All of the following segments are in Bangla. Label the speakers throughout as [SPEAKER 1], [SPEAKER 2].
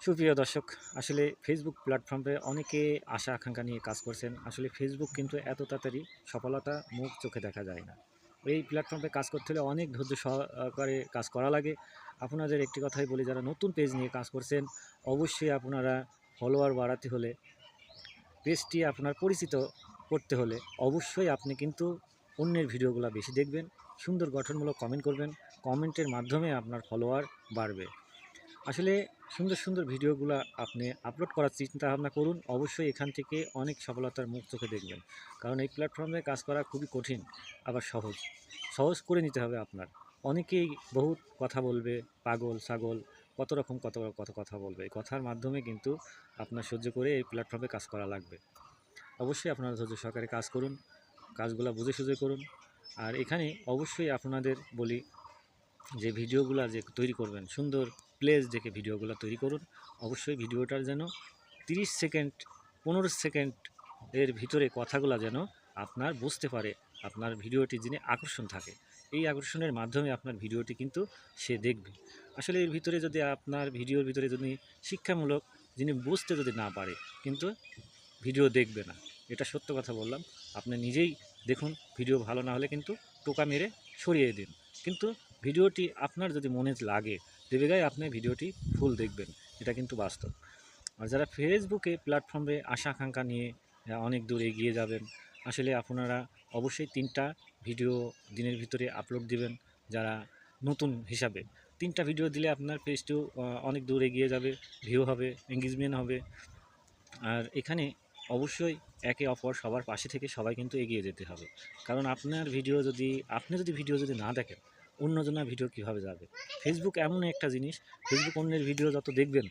[SPEAKER 1] সুপ্রিয় দর্শক, আসলে ফেসবুক প্ল্যাটফর্মে অনেকে আশা আকাঙ্ক্ষা নিয়ে কাজ করছেন। আসলে ফেসবুক কিন্তু এত তাড়াতাড়ি সফলতা মুখ চোখে দেখা যায় না। এই প্ল্যাটফর্মে কাজ করতে হলে অনেক ধৈর্য সহকারে কাজ করা লাগে। আপনাদের একটি কথাই বলি, যারা নতুন পেজ নিয়ে কাজ করছেন, অবশ্যই আপনারা ফলোয়ার বাড়াতে হলে, পেজটি আপনার পরিচিত করতে হলে অবশ্যই আপনি কিন্তু অন্যের ভিডিওগুলো বেশি দেখবেন, সুন্দর গঠনমূলক কমেন্ট করবেন। কমেন্টের মাধ্যমে আপনার ফলোয়ার বাড়বে। আসলে সুন্দর সুন্দর ভিডিওগুলো আপনি আপলোড করার চিন্তা ভাবনা করুন। অবশ্যই এখান থেকে অনেক সফলতার মুখ চোখে দেখবেন, কারণ এই প্ল্যাটফর্মে কাজ করা খুবই কঠিন, আবার সহজ সহজ করে নিতে হবে আপনার। অনেকেই বহুত কথা বলবে, পাগল ছাগল, কত রকম কত কত কথা বলবে। এই কথার মাধ্যমে কিন্তু আপনার সহ্য করে এই প্ল্যাটফর্মে কাজ করা লাগবে। অবশ্যই আপনারা ধৈর্য সহকারে কাজ করুন, কাজগুলো বুঝে সুঝে করুন। আর এখানে অবশ্যই আপনাদের বলি যে ভিডিওগুলো যে তৈরি করবেন, সুন্দর প্লেস দেখে ভিডিওগুলো তৈরি করুন। অবশ্যই ভিডিওটার যেন 30 সেকেন্ড 15 সেকেন্ড এর ভিতরে কথাগুলো যেন আপনার বুঝতে পারে, আপনার ভিডিওটি যিনি আকর্ষণ থাকে। এই আকর্ষণের মাধ্যমে আপনার ভিডিওটি কিন্তু সে দেখবে। আসলে এর ভিতরে যদি আপনার ভিডিওর ভিতরে যদি শিক্ষামূলক যিনি বুঝতে যদি না পারে, কিন্তু ভিডিও দেখবে না। এটা সত্য কথা বললাম। আপনি নিজেই দেখুন, ভিডিও ভালো না হলে কিন্তু টোকা মেরে সরিয়ে দিন। কিন্তু ভিডিওটি আপনার যদি মনে লাগে, দেবে গায়ে আপনি ভিডিওটি ফুল দেখবেন। এটা কিন্তু বাস্তব। আর যারা ফেসবুকে প্ল্যাটফর্মে আশা আকাঙ্ক্ষা নিয়ে অনেক দূর এগিয়ে যাবেন, আসলে আপনারা অবশ্যই 3টা ভিডিও দিনের ভিতরে আপলোড দিবেন। যারা নতুন হিসাবে 3টা ভিডিও দিলে আপনার পেজটিও অনেক দূর এগিয়ে যাবে, ভিউ হবে, এঙ্গেজমেন্ট হবে। আর এখানে অবশ্যই একে অপর সবার পাশে থেকে সবাই কিন্তু এগিয়ে যেতে হবে। কারণ আপনি যদি ভিডিও যদি না দেখেন, অন্যজনের ভিডিও কীভাবে যাবে? ফেসবুক এমন একটা জিনিস, ফেসবুক অন্যের ভিডিও যত দেখবেন,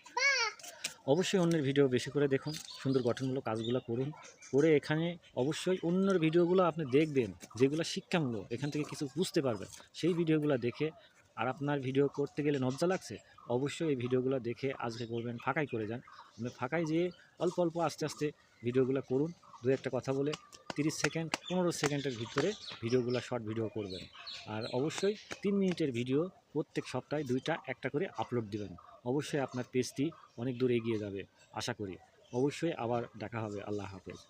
[SPEAKER 1] অবশ্যই অন্যের ভিডিও বেশি করে দেখুন, সুন্দর গঠনমূলক কাজগুলো করুন। করে এখানে অবশ্যই অন্যের ভিডিওগুলো আপনি দেখবেন, যেগুলো শিক্ষামূলক, এখান থেকে কিছু বুঝতে পারবেন। সেই ভিডিওগুলো দেখে, আর আপনার ভিডিও করতে গেলে লজ্জা লাগছে, অবশ্যই এই ভিডিওগুলো দেখে আজকে করবেন, ফাঁকাই করে যান। আপনি ফাঁকায় যেয়ে অল্প অল্প আস্তে আস্তে ভিডিওগুলো করুন। দু একটা কথা বলে 30 সেকেন্ড 15 সেকেন্ডের ভিতরে ভিডিওগুলো শর্ট ভিডিও করবেন। আর অবশ্যই 3 মিনিটের ভিডিও প্রত্যেক সপ্তাহে 2টা একটা করে আপলোড দিবেন। অবশ্যই আপনার পেজটি অনেক দূর এগিয়ে যাবে আশা করি। অবশ্যই আবার দেখা হবে। আল্লাহ হাফেজ।